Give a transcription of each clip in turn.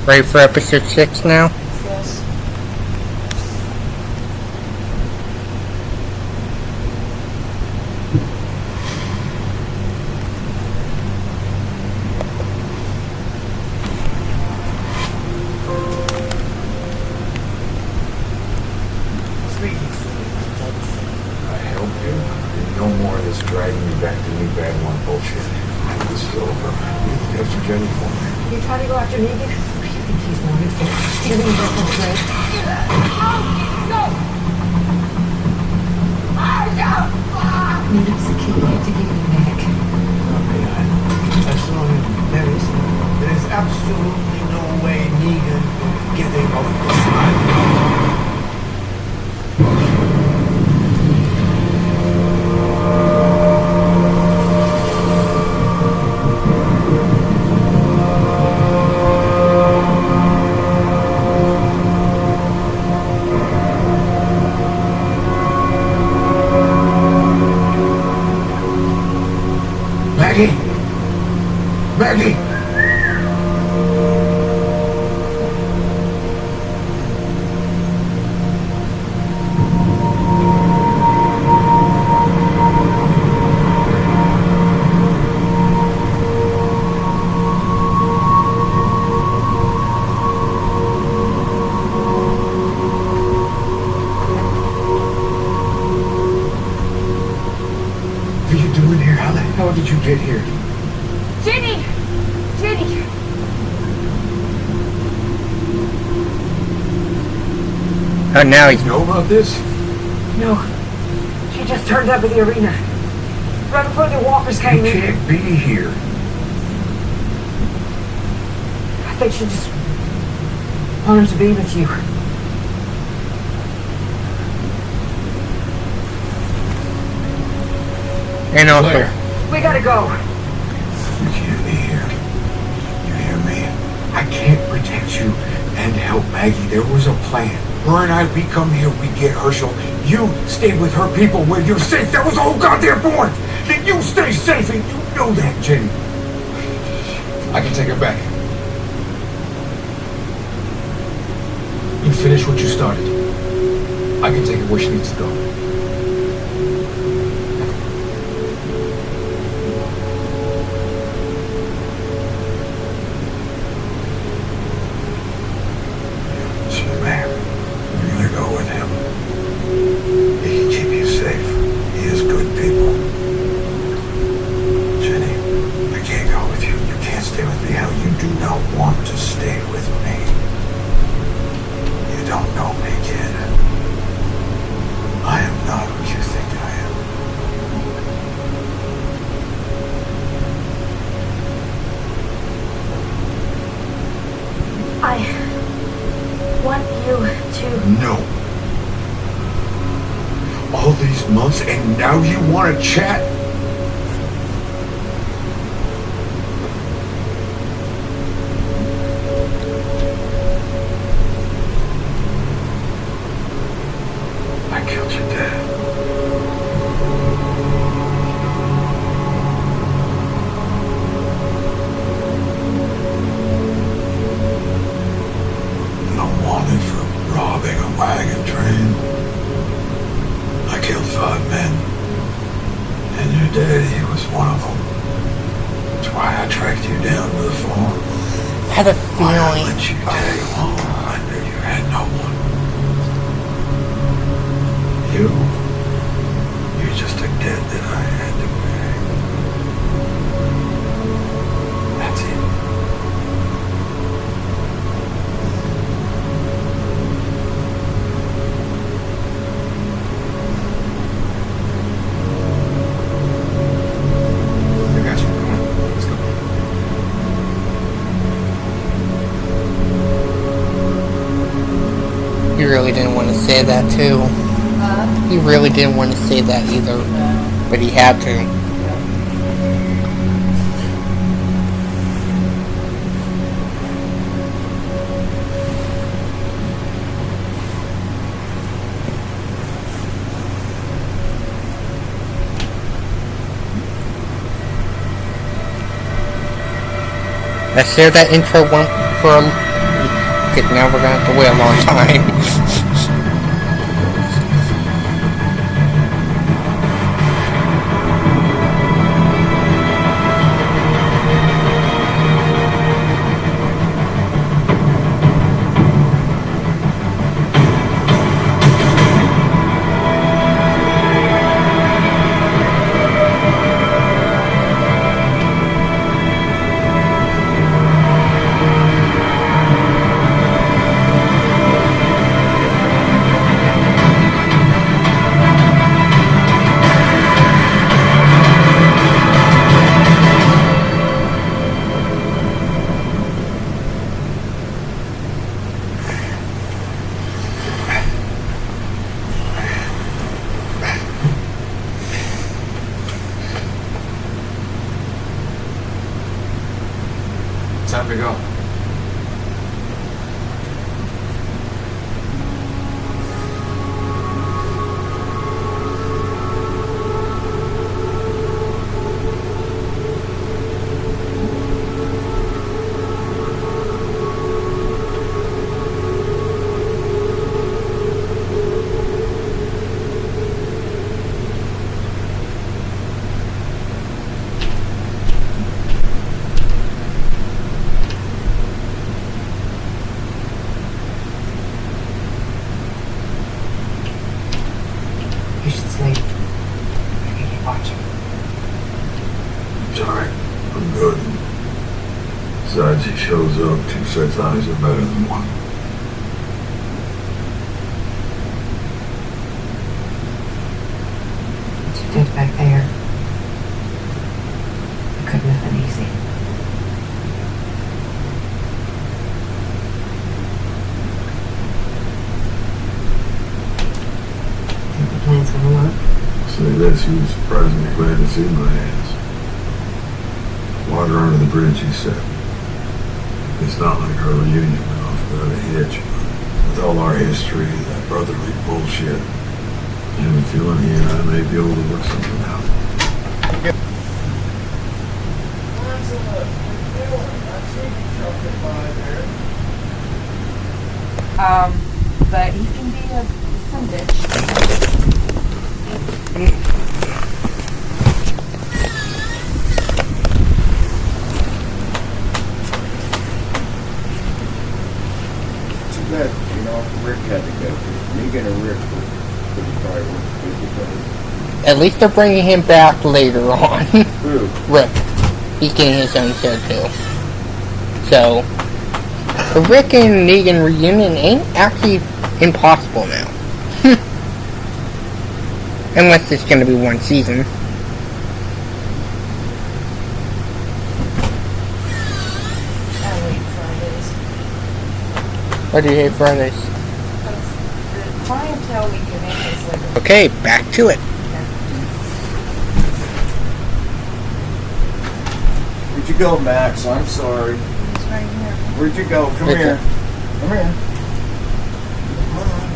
Ready for episode 6 now? Yes. I helped you. And no more of this dragging me back to new bad one bullshit. This is over. You have to Jenny for me. You trying to go after Negan? What do you think he's wanted for? Stealing Brooklyn's grave? Negan's the kid. You have to give him back. There is absolutely no way Negan is getting off this island. Maggie! What are you doing here? How the hell did you get here? Jenny! Jenny! Oh, now he's... You know about this? No. She just turned up at the arena. Right before the walkers came You in. can't be here. I think she just wanted to be with you. And also... Claire. We gotta go. You can't be here. You hear me? I can't protect you and help Maggie. There was a plan. Her and I, we come here, we get Herschel. You stay with her people where you're safe. That was the whole goddamn point. That you stay safe, and you know that, Jenny. I can take her back. You finish what you started. I can take her where she needs to go. No. All these months and now you want to chat? I killed your dad. I'm wanted for robbing a wagon train. I killed 5 men. And your daddy was one of them. That's why I tracked you down to the farm. Had a Why I feeling... let you take home. I knew you had no one. You're just a debt that I had to pay. That's it. I got you. Come on. Let's go. You really didn't want to say that, too. He really didn't want to say that either, but he had to. Let's hear that intro one for because now we're gonna have to wait a long time. Time to go. You should sleep. I can keep watching. It's alright. I'm good. Besides, he shows up. Two sets of eyes are better than one. What you did back there, it couldn't have been easy. Think the plan's gonna work? Say this, he was surprisingly glad to see my ass. Water under the bridge, he said. It's not like our reunion went off without a hitch. With all our history, that brotherly bullshit, I have a feeling he and I may be able to work something out. But he can be some bitch. Too bad, you know, Rick had to go. Negan and Rick could probably work together. At least they're bringing him back later on. Who? Rick. He's getting his own show too. So, the Rick and Negan reunion ain't actually impossible now. Unless it's gonna be one season. I hate Fridays. Why do you hate Fridays? The clientele we get in is like Okay, back to it. Where'd you go, Max? I'm sorry. He's right here. Where'd you go? Come Right here. there. Come here. Come on.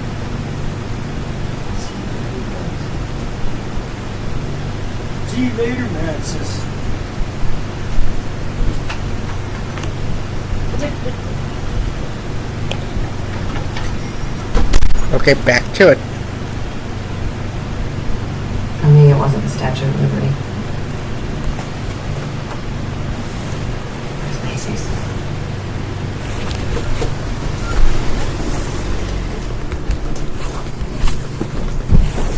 See you later, Maxis. Okay, back to it. For me, it wasn't the Statue of Liberty. It was Macy's.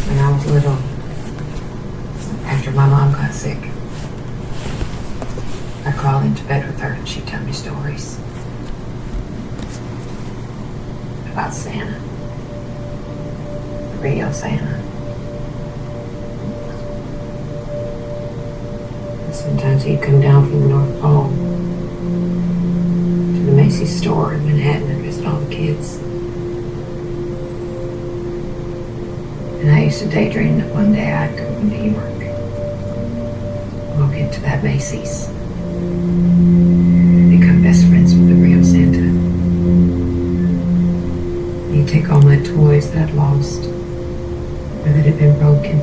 When I was little, after my mom got sick, I'd crawl into bed with her and she'd tell me stories about Santa, the real Santa. And sometimes he'd come down from the North Pole to the Macy's store in Manhattan and visit all the kids. And I used to daydream that one day I'd go to New York, walk into that Macy's, become best friends with the real Santa. He'd take all my toys that I'd lost or that had been broken,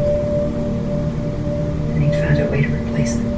and he'd find a way to replace them.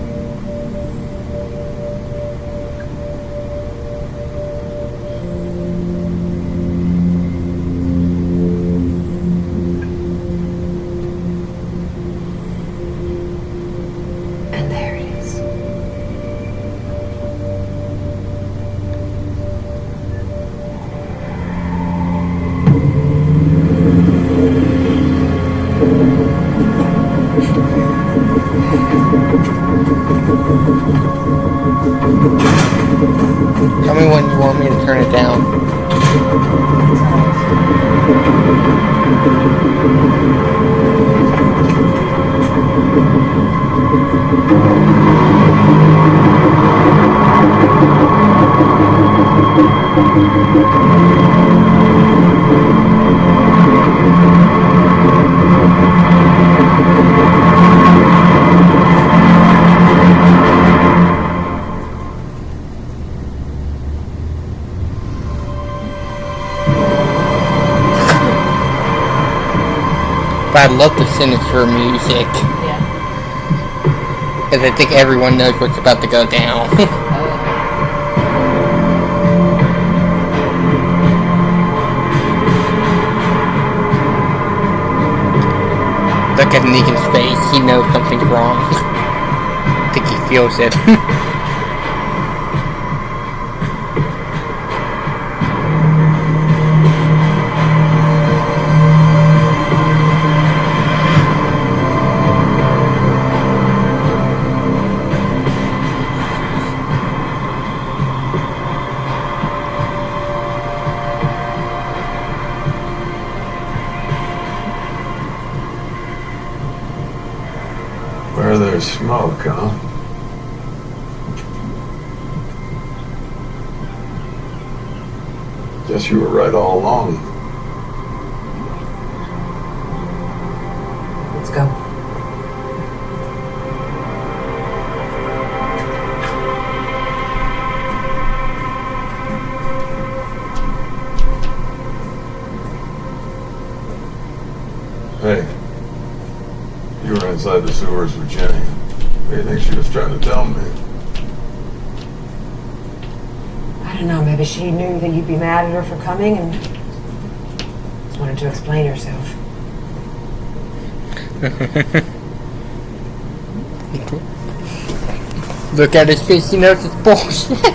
Tell me when you want me to turn it down. But I love the sinister music. Yeah. Because I think everyone knows what's about to go down. Look at Negan's face. He knows something's wrong. I think he feels it. Where there's smoke, huh? Guess you were right all along. Let's go. Hey, you were inside the sewers with Jenny. What do you think she was trying to tell me? I don't know, maybe she knew that you'd be mad at her for coming and just wanted to explain herself. Look at his face. He knows it's bullshit.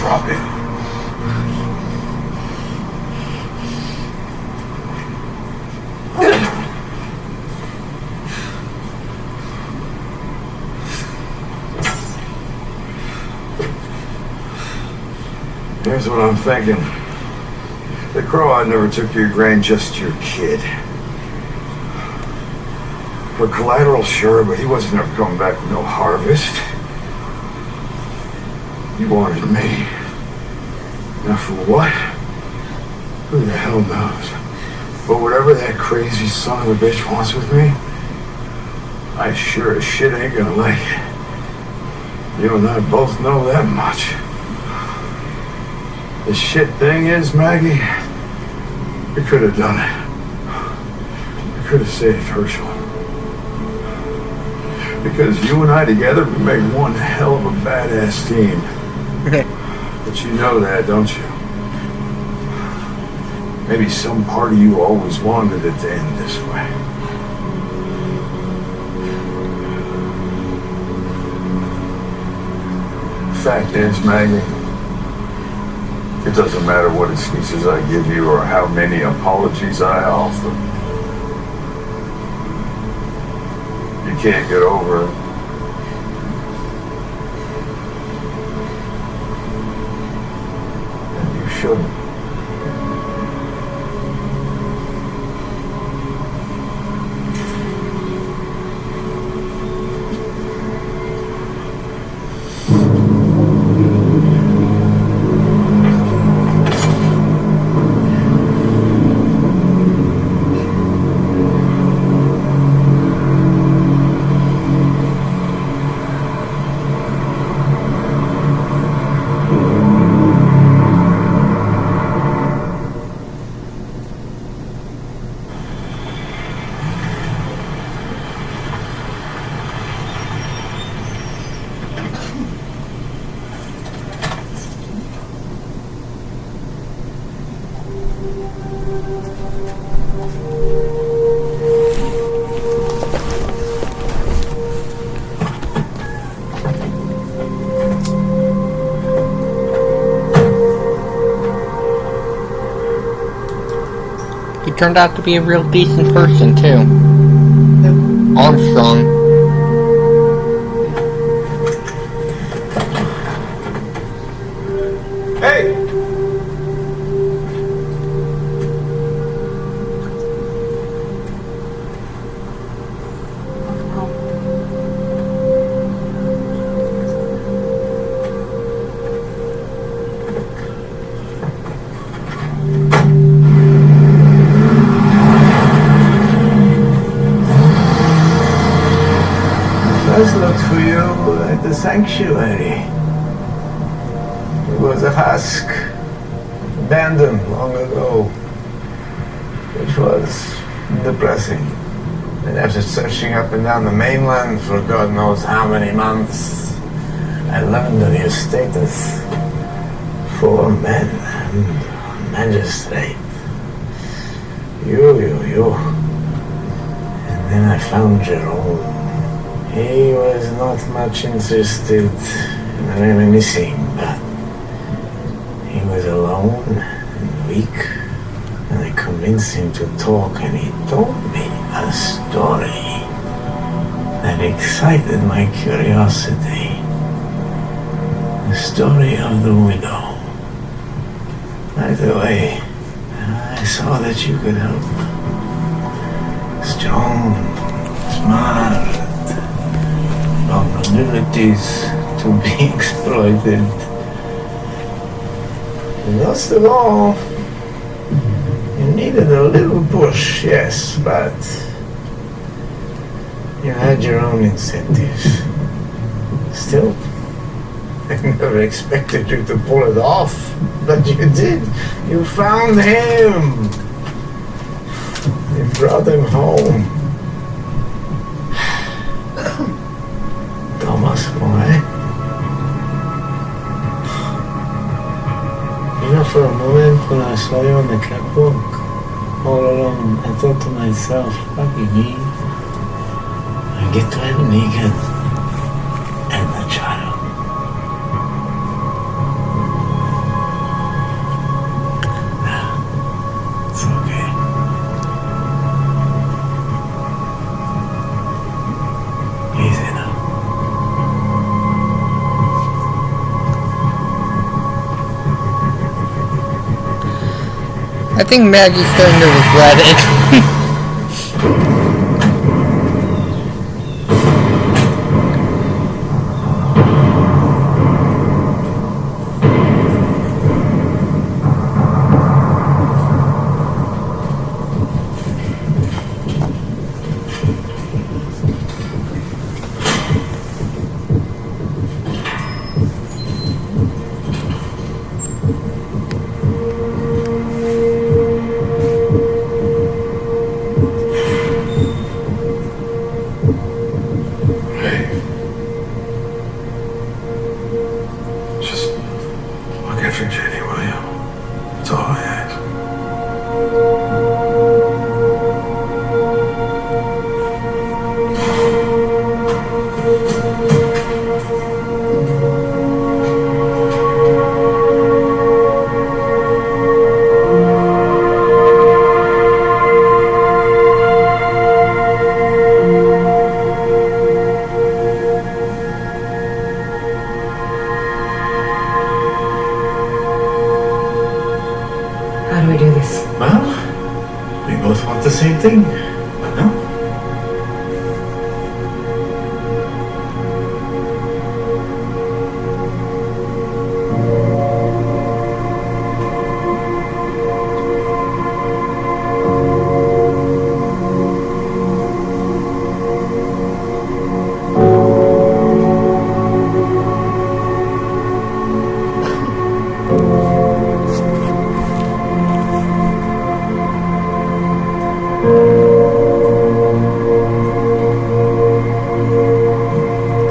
Drop it. Here's what I'm thinking. The Croat never took your grain, just your kid. For collateral, sure, but he wasn't ever coming back with no harvest. He wanted me. Now for what? Who the hell knows? But whatever that crazy son of a bitch wants with me, I sure as shit ain't gonna like it. You and I both know that much. The shit thing is, Maggie, we could have done it. We could have saved Herschel. Because you and I together, we made one hell of a badass team. But you know that, don't you? Maybe some part of you always wanted it to end this way. Fact is, Maggie, it doesn't matter what excuses I give you or how many apologies I offer. You can't get over it. And you shouldn't. He turned out to be a real decent person, too. Armstrong. Hey! First looked for you at the sanctuary. It was a husk, abandoned long ago, which was depressing. And after searching up and down the mainland for God knows how many months, I learned of your status. 4 men and magistrate. You. And then I found Jerome. He was not much interested in reminiscing, but he was alone and weak, and I convinced him to talk, and he told me a story that excited my curiosity. The story of the widow. Right away, I saw that you could help. Strong, smart, vulnerabilities to be exploited. And most of all, you needed a little push, yes, but you had your own incentives. Still, I never expected you to pull it off, but you did. You found him. You brought him home. Thomas, alright? You know, for a moment when I saw you on the catwalk, all alone, I thought to myself, lucky me, I get to have Negan and the child. Nah, it's okay. Easy now. I think Maggie's starting to regret it. How do we do this? Well, we both want the same thing. No?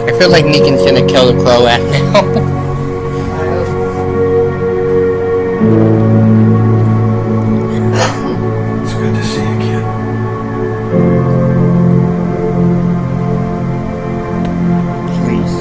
I feel like Negan's gonna kill the crow at now. It's good to see you, kid. Please.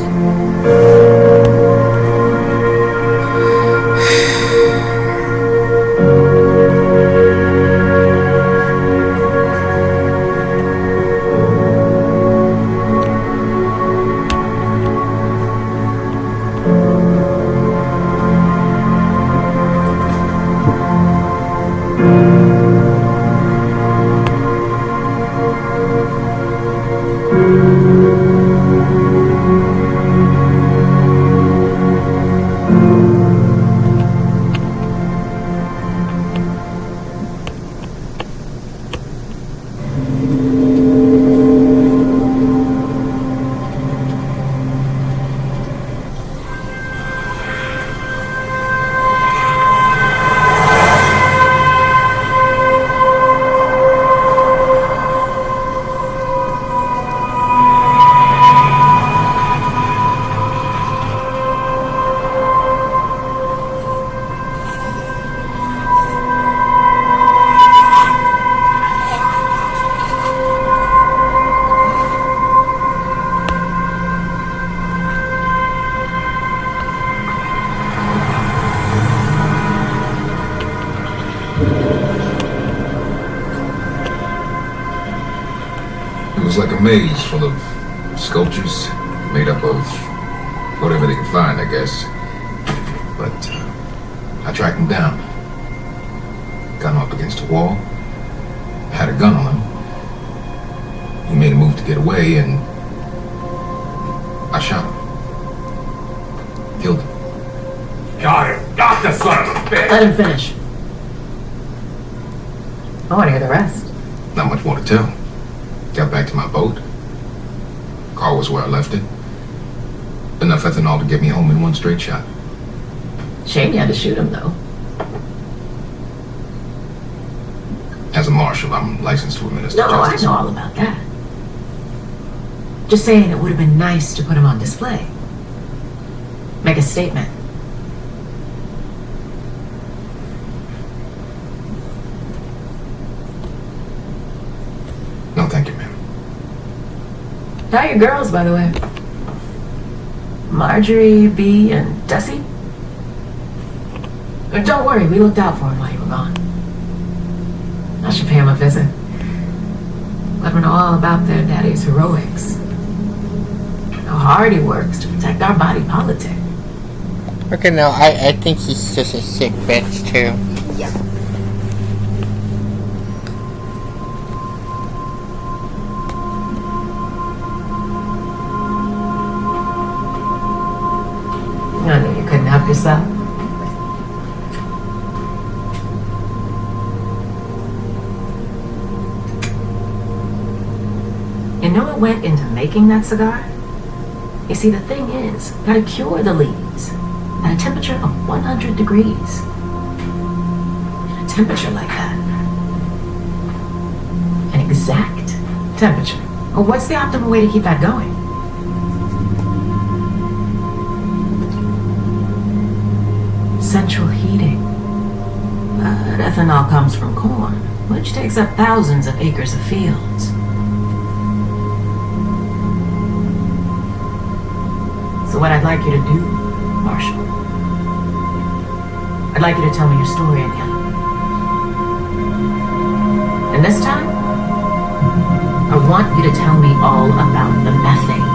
It was like a maze full of sculptures made up of whatever they could find, I guess. But I tracked him down. Got him up against a wall. Had a gun on him. He made a move to get away, and I shot him. Killed him. Got him. Got the son of a bitch. Let him finish. I want to hear the rest. Not much more to tell. Got back to my boat. Car was where I left it. Enough ethanol to get me home in one straight shot. Shame you had to shoot him, though. As a marshal, I'm licensed to administer No, justice. I know all about that. Just saying it would have been nice to put him on display. Make a statement. No, thank you, ma'am. How are your girls, by the way? Marjorie, Bee, and Dussie? Don't worry, we looked out for him while you were gone. I should pay him a visit. Let him know all about their daddy's heroics. How hard he works to protect our body politic. Okay, no, I think he's just a sick bitch, too. Yeah. Honey, you couldn't help yourself. You know what went into making that cigar? You see, the thing is, gotta cure the leaves at a temperature of 100 degrees. At a temperature like that. An exact temperature. Well, what's the optimal way to keep that going? Central heating. But ethanol comes from corn, which takes up thousands of acres of fields. So what I'd like you to do, Marshall, I'd like you to tell me your story again. And this time, I want you to tell me all about the methane.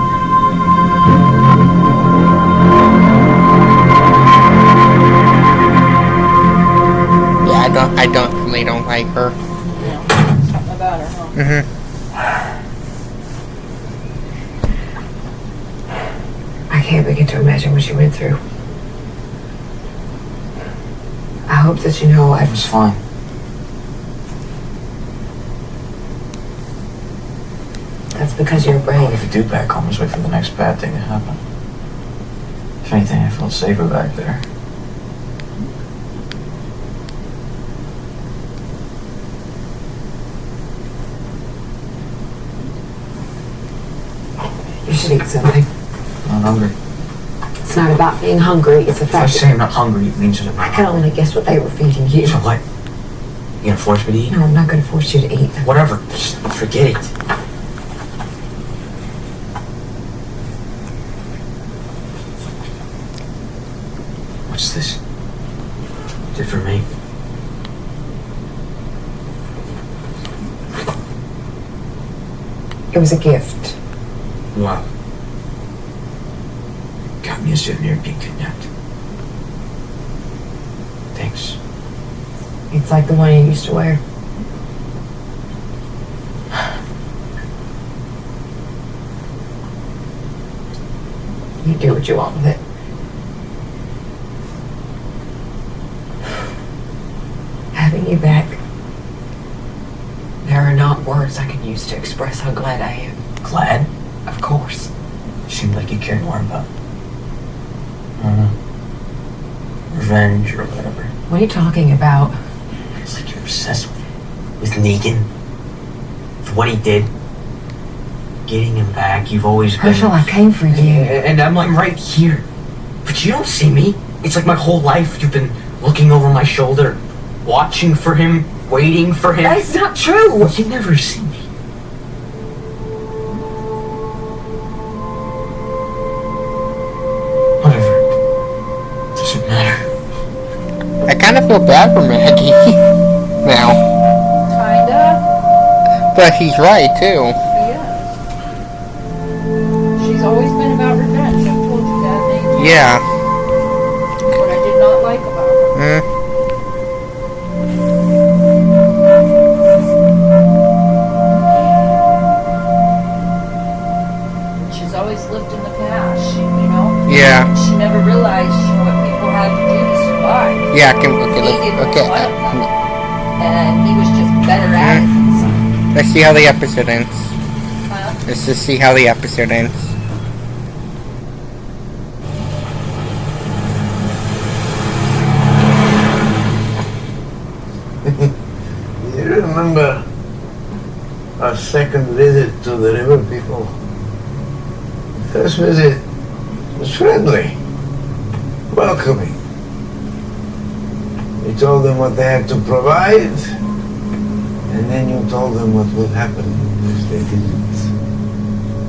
I really don't like her. Yeah, something about her, huh? Mm-hmm. I can't begin to imagine what she went through. I hope that you know I It's fine. That's because you're All we brave. could do back home is wait for the next bad thing to happen. If anything, I felt safer back there. You should eat something. I'm not hungry. It's not about being hungry, it's the If I fact say that I'm not hungry, it means that I'm I not can hungry. only guess what they were feeding you. So what? You gonna force me to eat? No, I'm not going to force you to eat. Whatever. Just forget it. What's this? Is it for me? It was a gift. Wow. Got me a souvenir being kidnapped. Thanks. It's like the one you used to wear. You do what you want with it. Having you back, there are not words I can use to express how glad I am. Glad? Of course. Seemed like you cared more about, I don't know, revenge or whatever. What are you talking about? It's like you're obsessed with Negan. For what he did. Getting him back, you've always been... Herschel, I came for you. And I'm right here. But you don't see me. It's like my whole life you've been looking over my shoulder, watching for him, waiting for him. That's not true. Well, you never see me. Whatever. Doesn't matter. I kind of feel bad for Maggie now, Kinda. but he's right too. She is. She's always been about revenge. I've told you that. They Yeah. what I did not like about her. Mm. She's always lived in the past. She, you know. Yeah. She never realized what people had to do to survive. Yeah. Okay. He didn't Let's, okay. want them. And he was just better at it than some. Let's see how the episode ends. Huh? Let's just see how the episode ends. You remember our second visit to the river people? First visit was friendly, welcoming. We told them what they had to provide, and then you told them what would happen if they didn't.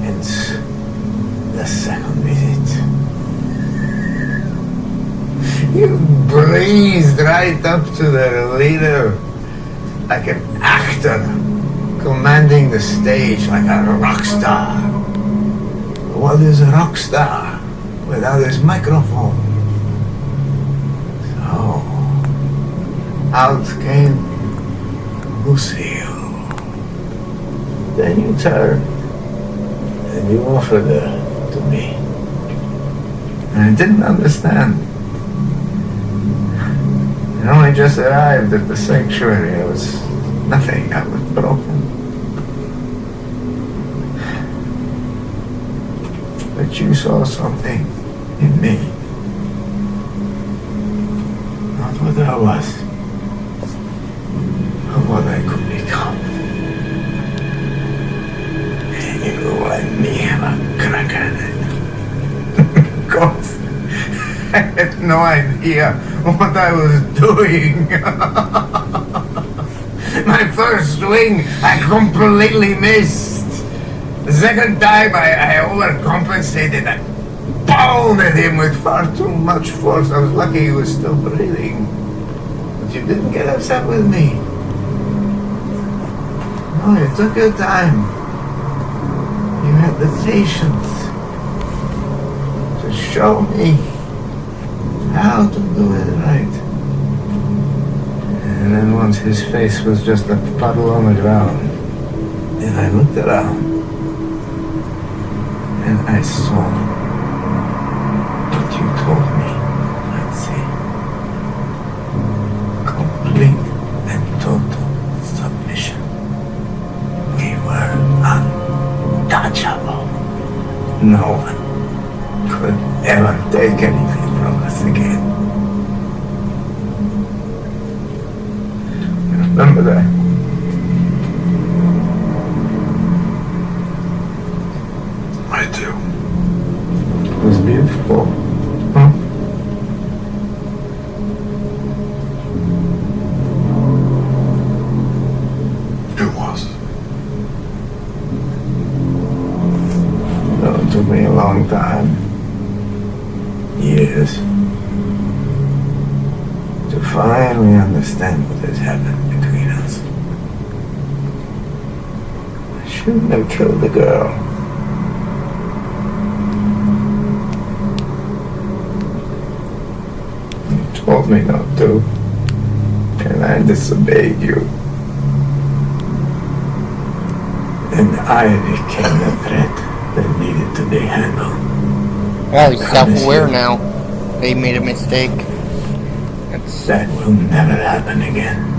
Hence, the second visit. You breezed right up to their leader like an actor commanding the stage like a rock star. What is a rock star without his microphone? So, out came Lucille. Then you turned and you offered her to me. And I didn't understand. I only just arrived at the sanctuary. I was nothing. I was broken. But you saw something in me. Not what I was, but what I could become. And you let me have a crack at it. God, I had no idea what I was doing. My first swing, I completely missed. The second time, I overcompensated. I pounded him with far too much force. I was lucky he was still breathing. But you didn't get upset with me. No, you took your time. You had the patience to show me how to do it right. And then once his face was just a puddle on the ground, and I looked around, and I saw what you told me I'd see. Complete and total submission. We were untouchable. No one could ever take anything from us again. Remember that? I do. It was beautiful. Huh? It was. No, it took me a long time. Years. To finally understand what has happened between us. I shouldn't have killed the girl. You told me not to, and I disobeyed you. And I became the threat that needed to be handled. Well, he's self-aware now. They made a mistake. That will never happen again.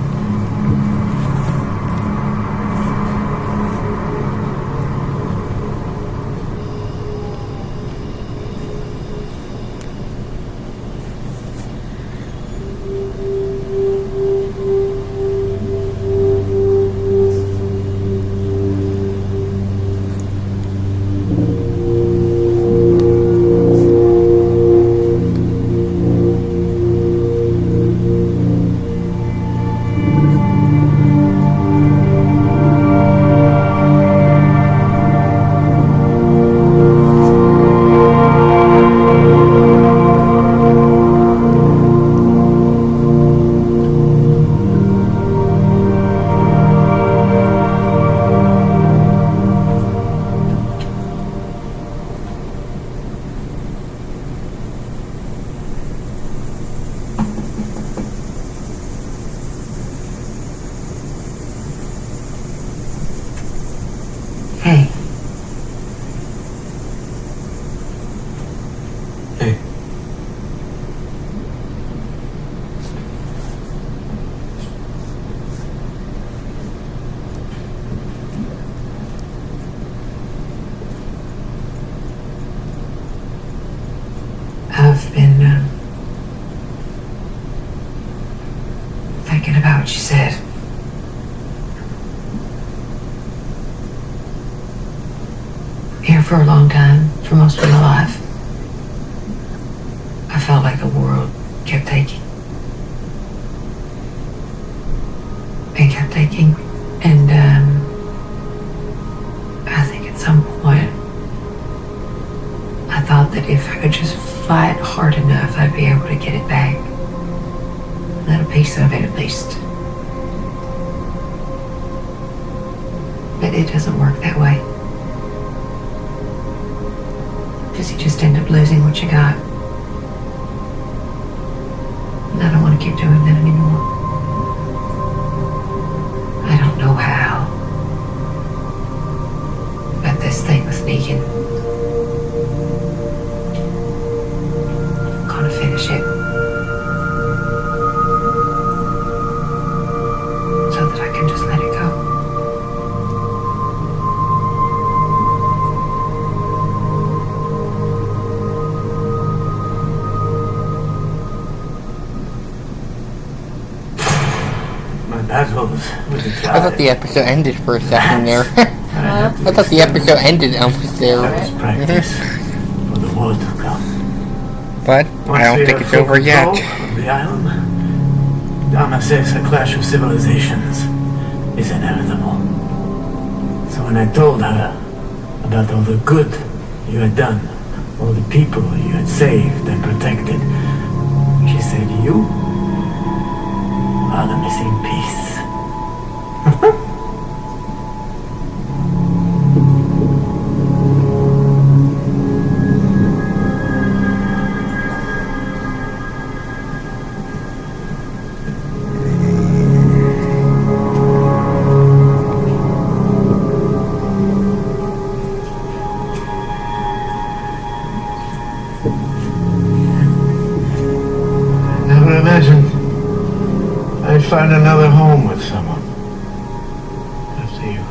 Hey. Hey. I've been thinking about what you said. Here for a long time, for most of my life, I felt like the world kept taking. And kept taking. And I think at some point, I thought that if I could just fight hard enough, I'd be able to get it back. A little piece of it at least. But it doesn't work that way. Because you just end up losing what you got. And I don't want to keep doing that anymore. I don't know how. But this thing with Negan. my battles with the I tribe. thought the episode ended for a second there. I I thought the episode ended almost there. That was practice for the war to come. But I don't think it's over yet. Of the island, Doma says a clash of civilizations is inevitable. So when I told her about all the good you had done, all the people you had saved and protected, she said, "You are the missing piece." Never imagined I'd find another home with someone. After you.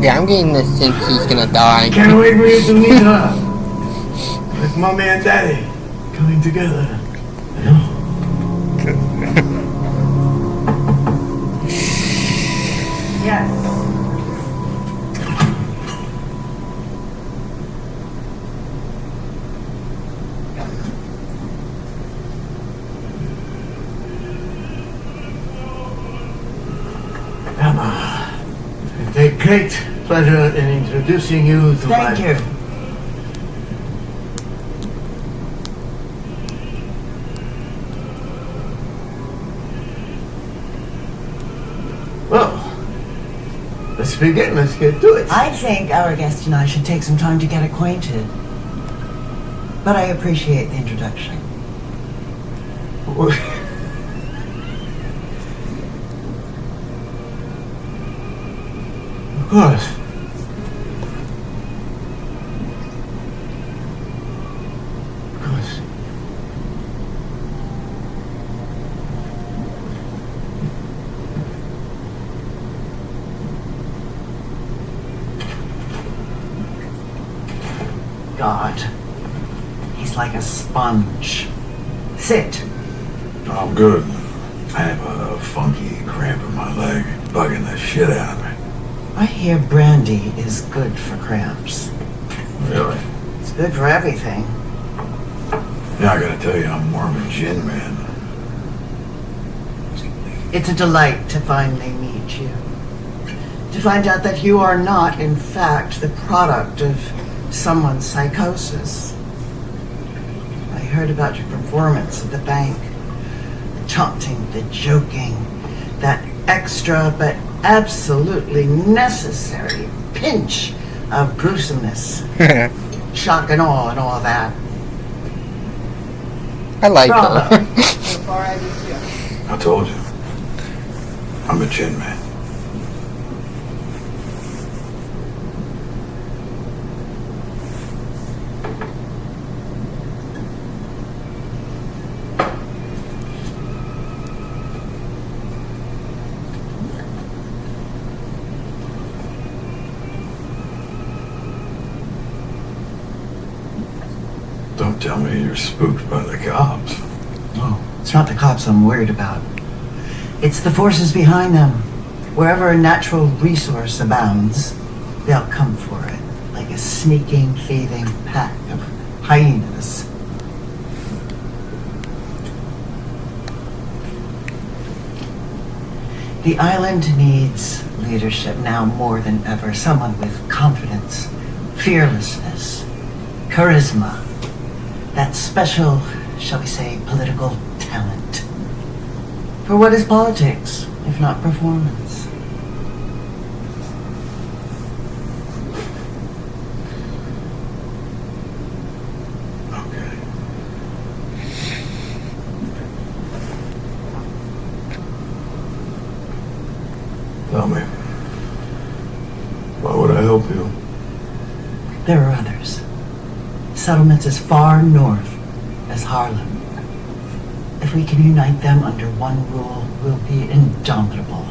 Yeah, I'm getting the sense he's gonna die. Can't wait for you to meet her. With mommy and daddy coming together. You know? Yes. Emma, I take great pleasure in introducing you to my... Thank you. Well, let's begin. Let's get to it. I think our guest and I should take some time to get acquainted. But I appreciate the introduction. Of course. Of course. God. He's like a sponge. Sit. I'm good. I have a funky cramp in my leg, bugging the shit out of me. I hear brandy is good for cramps. Really? It's good for everything. Yeah, I gotta tell you, I'm more of a gin man. It's a delight to finally meet you. To find out that you are not, in fact, the product of someone's psychosis. I heard about your performance at the bank. The taunting, the joking, that extra but absolutely necessary pinch of gruesomeness. Shock and awe and all that. I like Bravo. her. So far, I do too. I told you. I'm a gin man. Don't tell me you're spooked by the cops. Oh, it's not the cops I'm worried about. It's the forces behind them. Wherever a natural resource abounds, they'll come for it, like a sneaking, thieving pack of hyenas. The island needs leadership now more than ever. Someone with confidence, fearlessness, charisma. That special, shall we say, political talent. For what is politics, if not performance? Okay. Tell me. Why would I help you? There are others. Settlements as far north as Harlem. If we can unite them under one rule, we'll be indomitable.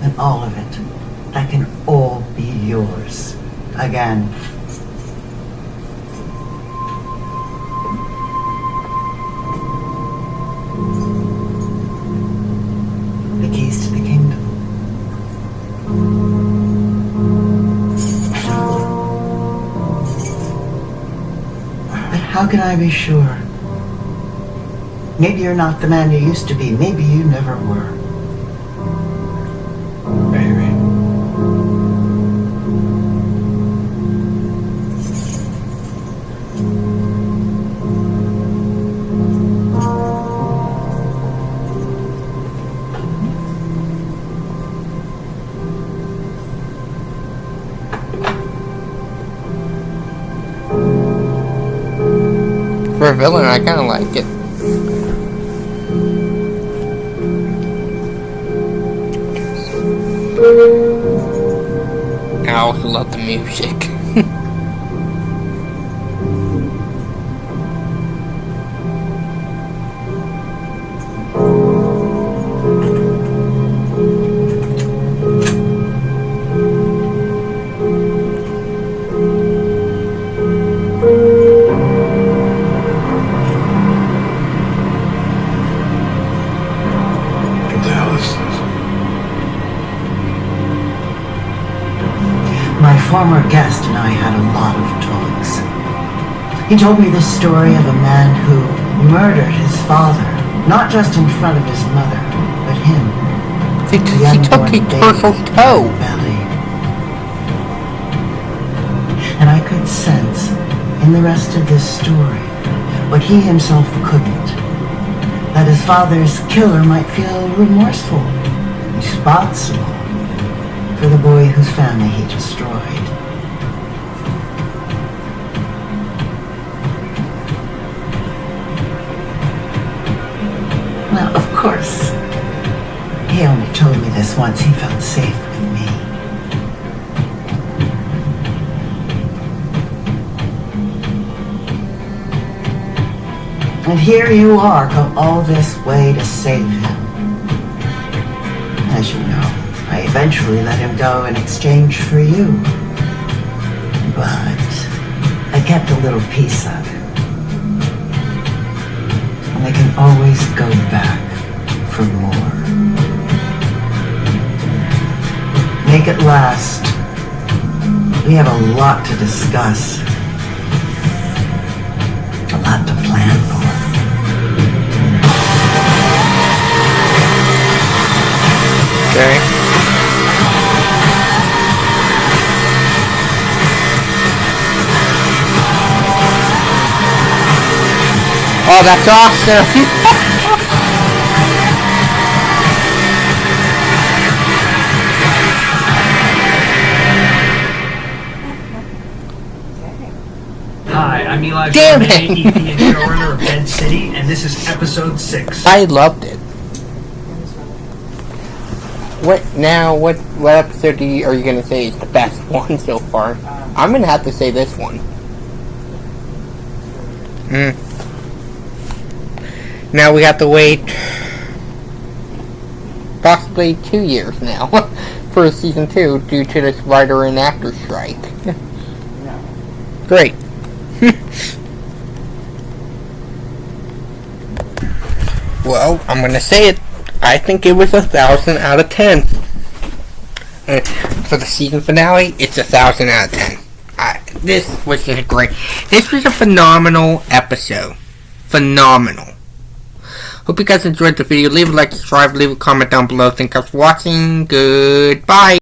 And all of it, that can all be yours. Again. How can I be sure? Maybe you're not the man you used to be. Maybe you never were. Maybe. For a villain, I kind of like it. I also love the music. What the hell is this? My former guest and I had a lot of talks. He told me the story of a man who murdered his father, not just in front of his mother, but him. He took a turtle's toe. Belly. And I could sense in the rest of this story what he himself couldn't. That his father's killer might feel remorseful, responsible for the boy whose family he destroyed. Now, of course, he only told me this once he felt safe with me. And here you are, come all this way to save him. As you know, I eventually let him go in exchange for you. But I kept a little piece of him. And I can always go back for more. Make it last. We have a lot to discuss. A lot to plan for. Okay. Oh, that's awesome! Hi, I'm Eli Damn Charmaine, it. EP and showrunner of Bed City, and this is episode 6. I loved it. What episode are you gonna say is the best one so far? I'm gonna have to say this one. Now we have to wait possibly 2 years now for season 2 due to this writer and actor strike. Great. Well, I'm gonna say it. I think it was 1,000 out of 10. For the season finale, it's 1,000 out of 10. This was just great. This was a phenomenal episode. Phenomenal. Hope you guys enjoyed the video. Leave a like, subscribe, leave a comment down below. Thank you guys for watching. Goodbye.